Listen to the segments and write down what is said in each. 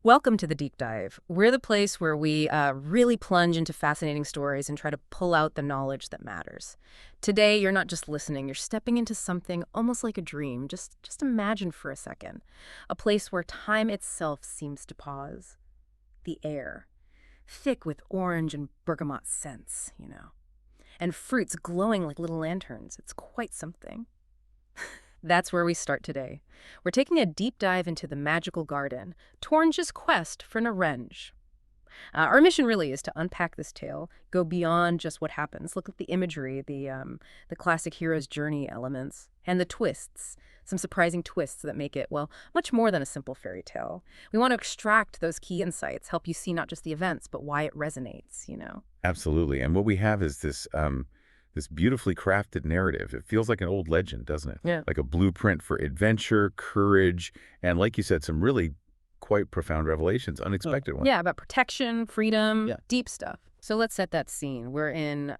Welcome to the Deep Dive. We're the place where we really plunge into fascinating stories and try to pull out the knowledge that matters. Today, you're not just listening, you're stepping into something almost like a dream. Just imagine for a second. A place where time itself seems to pause. The air, thick with orange and bergamot scents, and fruits glowing like little lanterns. It's quite something. That's where we start today. We're taking a deep dive into the magical garden, Tornge's quest for Narenj. Our mission really is to unpack this tale, go beyond just what happens, look at the imagery, the classic hero's journey elements, and the twists, some surprising twists that make it, well, much more than a simple fairy tale. We want to extract those key insights, help you see not just the events, but why it resonates. Absolutely. And what we have is this beautifully crafted narrative. It feels like an old legend, doesn't it? Yeah. Like a blueprint for adventure, courage, and like you said, some really quite profound revelations, unexpected ones. Yeah, about protection, freedom, Yeah. deep stuff. So let's set that scene. We're in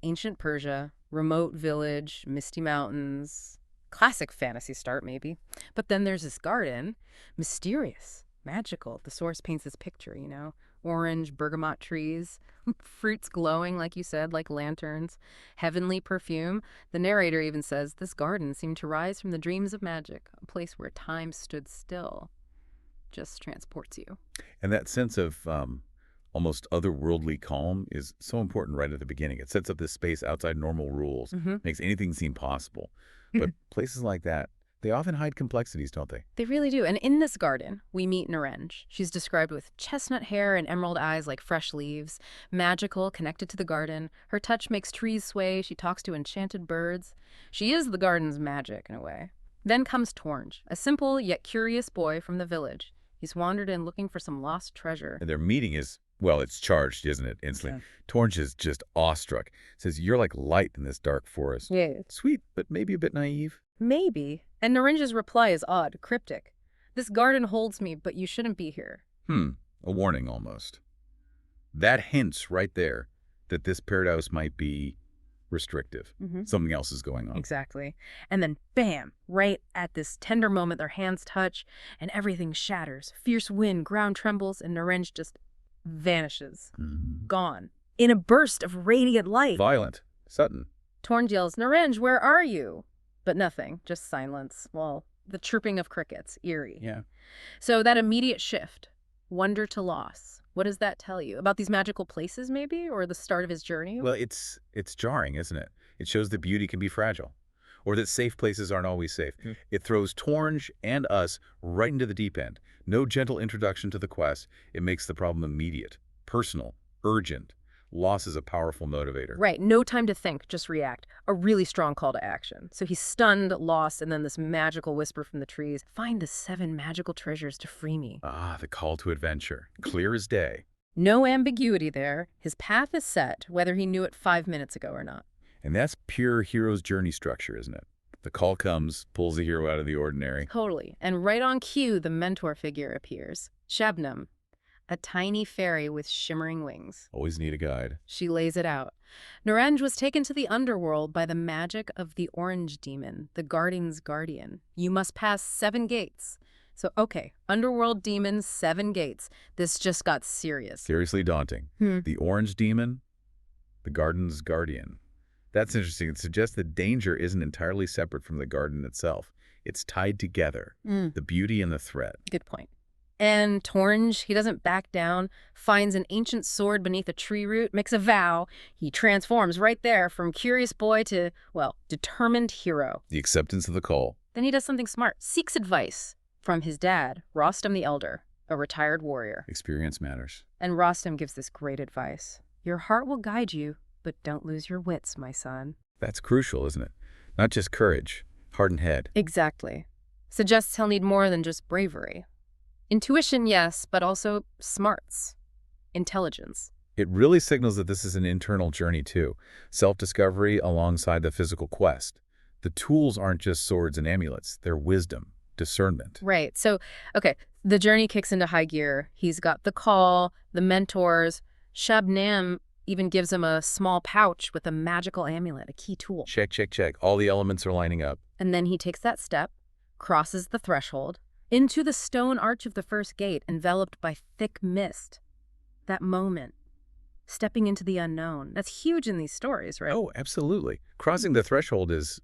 ancient Persia, remote village, misty mountains, classic fantasy start maybe. But then there's this garden, mysterious, magical. The source paints this picture. Orange bergamot trees, fruits glowing, like you said, like lanterns, heavenly perfume. The narrator even says this garden seemed to rise from the dreams of magic, a place where time stood still. Just transports you. And that sense of almost otherworldly calm is so important right at the beginning. It sets up this space outside normal rules, makes anything seem possible. But places like that, they often hide complexities, don't they? They really do. And in this garden, we meet Narenj. She's described with chestnut hair and emerald eyes like fresh leaves, magical, connected to the garden. Her touch makes trees sway. She talks to enchanted birds. She is the garden's magic, in a way. Then comes Tornj, a simple yet curious boy from the village. He's wandered in looking for some lost treasure. And their meeting is, well, it's charged, isn't it, instantly? Yeah. Tornge is just awestruck. Says, you're like light in this dark forest. Yeah. Sweet, but maybe a bit naive. Maybe. And Narenj's reply is odd, cryptic. This garden holds me, but you shouldn't be here. A warning almost. That hints right there that this paradise might be restrictive. Something else is going on. Exactly. And then, bam, right at this tender moment, their hands touch, and everything shatters. Fierce wind, ground trembles, and Narenj just vanishes. Gone. In a burst of radiant light. Violent. Sudden. Tornj yells, Narenj, where are you? But nothing, just silence. Well, the chirping of crickets, eerie. Yeah. So that immediate shift, wonder to loss, what does that tell you? About these magical places, maybe? Or the start of his journey? Well, it's jarring, isn't it? It shows that beauty can be fragile, or that safe places aren't always safe. It throws Tornge and us right into the deep end. No gentle introduction to the quest. It makes the problem immediate, personal, urgent. Loss is a powerful motivator. Right. No time to think, just react. A really strong call to action. So he's stunned, lost, and then this magical whisper from the trees. Find the 7 magical treasures to free me. Ah, the call to adventure. Clear as day. No ambiguity there. His path is set, whether he knew it 5 minutes ago or not. And that's pure hero's journey structure, isn't it? The call comes, pulls the hero out of the ordinary. Totally. And right on cue, the mentor figure appears. Shabnam, a tiny fairy with shimmering wings. Always need a guide. She lays it out. Narenj was taken to the underworld by the magic of the orange demon, the garden's guardian. You must pass 7 gates. So, okay, underworld demon, 7 gates. This just got serious. Seriously daunting. The orange demon, the garden's guardian. That's interesting. It suggests that danger isn't entirely separate from the garden itself. It's tied together, the beauty and the threat. Good point. And Tornge, he doesn't back down, finds an ancient sword beneath a tree root, makes a vow. He transforms right there from curious boy to, well, determined hero. The acceptance of the call. Then he does something smart, seeks advice from his dad, Rostam the Elder, a retired warrior. Experience matters. And Rostam gives this great advice. Your heart will guide you, but don't lose your wits, my son. That's crucial, isn't it? Not just courage, heart and head. Exactly. Suggests he'll need more than just bravery. Intuition, yes, but also smarts. Intelligence. It really signals that this is an internal journey, too. Self-discovery alongside the physical quest. The tools aren't just swords and amulets. They're wisdom, discernment. Right. So, okay, the journey kicks into high gear. He's got the call, the mentors. Shabnam even gives him a small pouch with a magical amulet, a key tool. Check, check, check. All the elements are lining up. And then he takes that step, crosses the threshold, into the stone arch of the first gate, enveloped by thick mist. That moment, stepping into the unknown. That's huge in these stories, right? Oh, absolutely. Crossing the threshold is,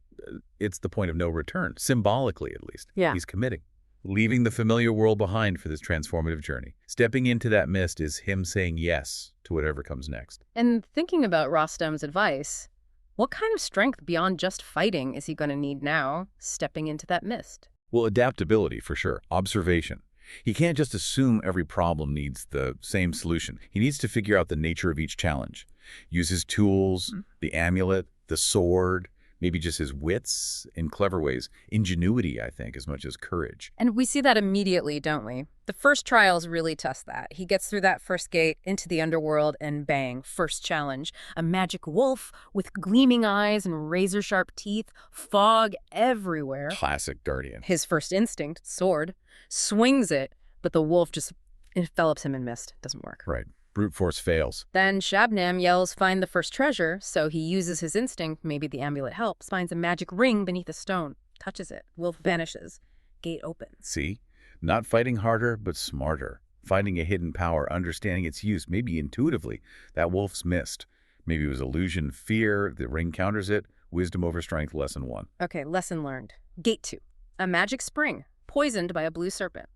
it's the point of no return, symbolically at least. Yeah. He's committing, leaving the familiar world behind for this transformative journey. Stepping into that mist is him saying yes to whatever comes next. And thinking about Rostam's advice, what kind of strength beyond just fighting is he going to need now, stepping into that mist? Well, adaptability for sure, observation. He can't just assume every problem needs the same solution. He needs to figure out the nature of each challenge. Use his tools, the amulet, the sword, maybe just his wits in clever ways. Ingenuity, I think, as much as courage. And we see that immediately, don't we? The first trials really test that. He gets through that first gate into the underworld and bang, first challenge. A magic wolf with gleaming eyes and razor-sharp teeth, fog everywhere. Classic Guardian. His first instinct, sword, swings it, but the wolf just envelops him in mist. Doesn't work. Right. Brute force fails. Then Shabnam yells, "Find the first treasure," so he uses his instinct, maybe the amulet helps, finds a magic ring beneath a stone, touches it, wolf vanishes, gate opens. See? Not fighting harder, but smarter. Finding a hidden power, understanding its use, maybe intuitively. That wolf's missed. Maybe it was illusion, fear, the ring counters it. Wisdom over strength, lesson 1. Okay, lesson learned. Gate 2. A magic spring, poisoned by a blue serpent.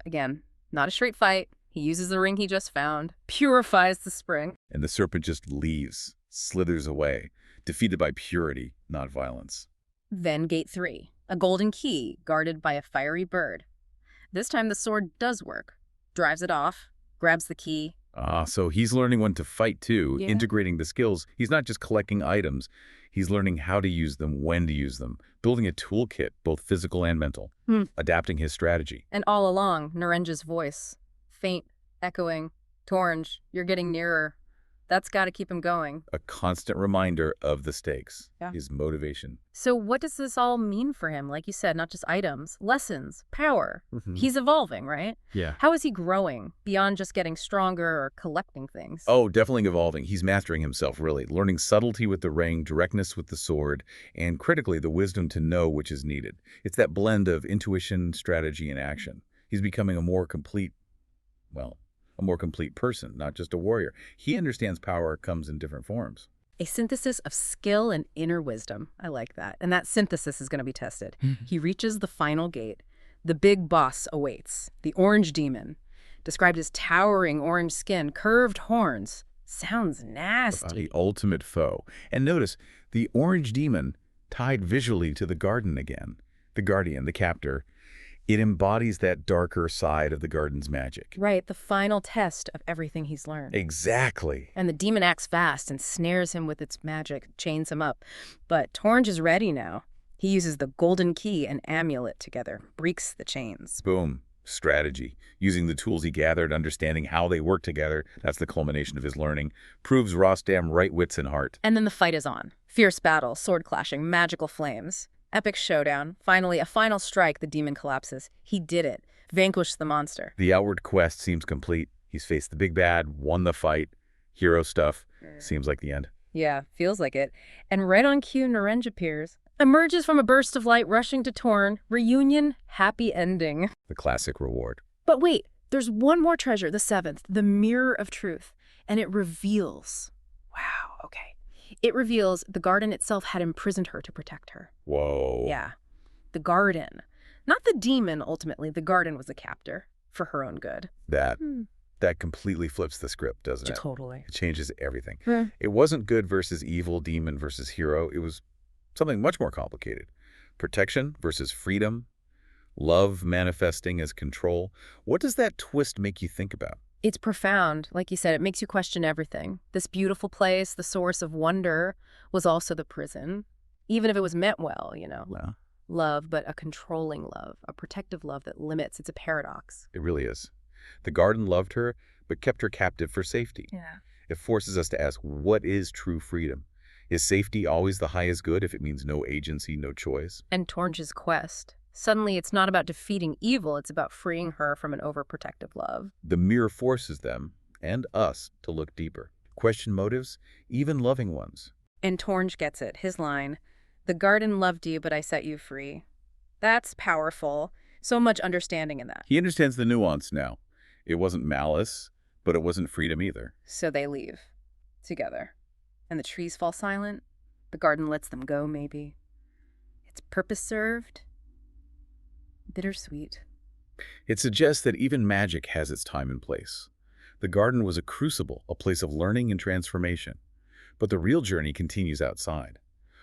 Again, not a straight fight. He uses the ring he just found, purifies the spring. And the serpent just leaves, slithers away, defeated by purity, not violence. Then Gate 3. A golden key, guarded by a fiery bird. This time the sword does work. Drives it off, grabs the key. So he's learning when to fight too, Yeah. integrating the skills. He's not just collecting items. He's learning how to use them, when to use them, building a toolkit, both physical and mental, adapting his strategy. And all along, Narenja's voice. Faint, echoing, "Tornj, you're getting nearer." That's got to keep him going. A constant reminder of the stakes, Yeah. his motivation. So what does this all mean for him? Like you said, not just items, lessons, power. Mhm. He's evolving, right? Yeah. How is he growing beyond just getting stronger or collecting things? Oh, definitely evolving. He's mastering himself, really, learning subtlety with the ring, directness with the sword, and critically, the wisdom to know which is needed. It's that blend of intuition, strategy, and action. He's becoming a more complete person, not just a warrior. He understands power comes in different forms. A synthesis of skill and inner wisdom. I like that. And that synthesis is going to be tested. He reaches the final gate. The big boss awaits. The orange demon, described as towering orange skin, curved horns. Sounds nasty. The ultimate foe. And notice, the orange demon tied visually to the garden again. The guardian, the captor. It embodies that darker side of the garden's magic. Right, the final test of everything he's learned. Exactly. And the demon acts fast and snares him with its magic, chains him up. But Tornj is ready now. He uses the golden key and amulet together, breaks the chains. Boom. Strategy. Using the tools he gathered, understanding how they work together. That's the culmination of his learning. Proves Rostam right wits and heart. And then the fight is on. Fierce battle, sword clashing, magical flames. Epic showdown. Finally, a final strike, the demon collapses. He did it. Vanquished the monster. The outward quest seems complete. He's faced the big bad, won the fight. Hero stuff. Seems like the end. Yeah, feels like it. And right on cue, Narenj appears. Emerges from a burst of light, rushing to Torn. Reunion, happy ending. The classic reward. But wait, there's one more treasure, the 7th, the Mirror of Truth. And it reveals. Wow, okay. It reveals the garden itself had imprisoned her to protect her. Whoa. Yeah. The garden. Not the demon, ultimately. The garden was a captor for her own good. That completely flips the script, doesn't it? Totally. It changes everything. Yeah. It wasn't good versus evil, demon versus hero. It was something much more complicated. Protection versus freedom. Love manifesting as control. What does that twist make you think about? It's profound. Like you said, it makes you question everything. This beautiful place, the source of wonder, was also the prison. Even if it was meant well, Well, Love, but a controlling love, a protective love that limits. It's a paradox. it really is. The garden loved her, but kept her captive for safety. Yeah. It forces us to ask, what is true freedom? Is safety always the highest good if it means no agency, no choice? And Tornj's quest. Suddenly, it's not about defeating evil. It's about freeing her from an overprotective love. The mirror forces them, and us, to look deeper. Question motives, even loving ones. And Tornj gets it. His line, "The garden loved you, but I set you free." That's powerful. So much understanding in that. He understands the nuance now. It wasn't malice, but it wasn't freedom either. So they leave together. And the trees fall silent. The garden lets them go, maybe. Its purpose served. Bittersweet. It suggests that even magic has its time and place. The garden was a crucible, a place of learning and transformation. But the real journey continues outside.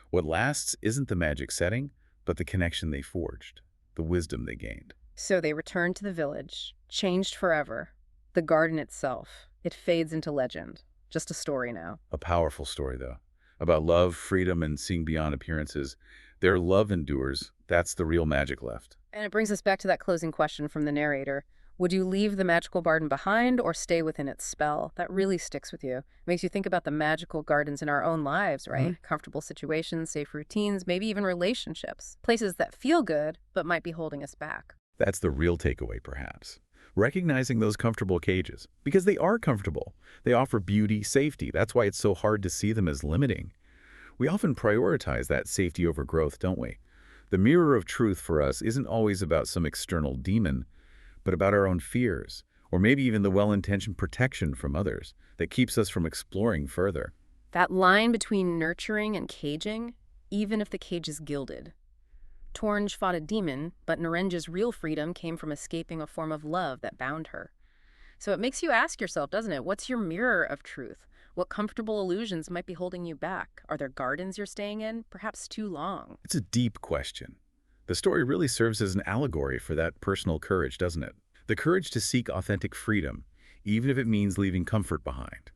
What lasts isn't the magic setting, but the connection they forged, the wisdom they gained. So they return to the village, changed forever. The garden itself, it fades into legend. Just a story now. A powerful story, though, about love, freedom, and seeing beyond appearances. Their love endures. That's the real magic left. And it brings us back to that closing question from the narrator. Would you leave the magical garden behind or stay within its spell? That really sticks with you. Makes you think about the magical gardens in our own lives, right? Comfortable situations, safe routines, maybe even relationships. Places that feel good, but might be holding us back. That's the real takeaway, perhaps. Recognizing those comfortable cages, because they are comfortable. They offer beauty, safety. That's why it's so hard to see them as limiting. We often prioritize that safety over growth, don't we? The mirror of truth for us isn't always about some external demon, but about our own fears, or maybe even the well-intentioned protection from others that keeps us from exploring further. That line between nurturing and caging, even if the cage is gilded. Tornj fought a demon, but Narenja's real freedom came from escaping a form of love that bound her. So it makes you ask yourself, doesn't it? What's your mirror of truth? What comfortable illusions might be holding you back? Are there gardens you're staying in? Perhaps too long. It's a deep question. The story really serves as an allegory for that personal courage, doesn't it? The courage to seek authentic freedom, even if it means leaving comfort behind.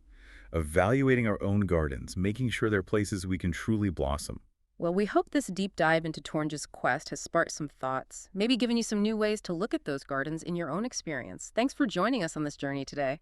Evaluating our own gardens, making sure they're places we can truly blossom. Well, we hope this deep dive into Tornj's quest has sparked some thoughts, maybe given you some new ways to look at those gardens in your own experience. Thanks for joining us on this journey today.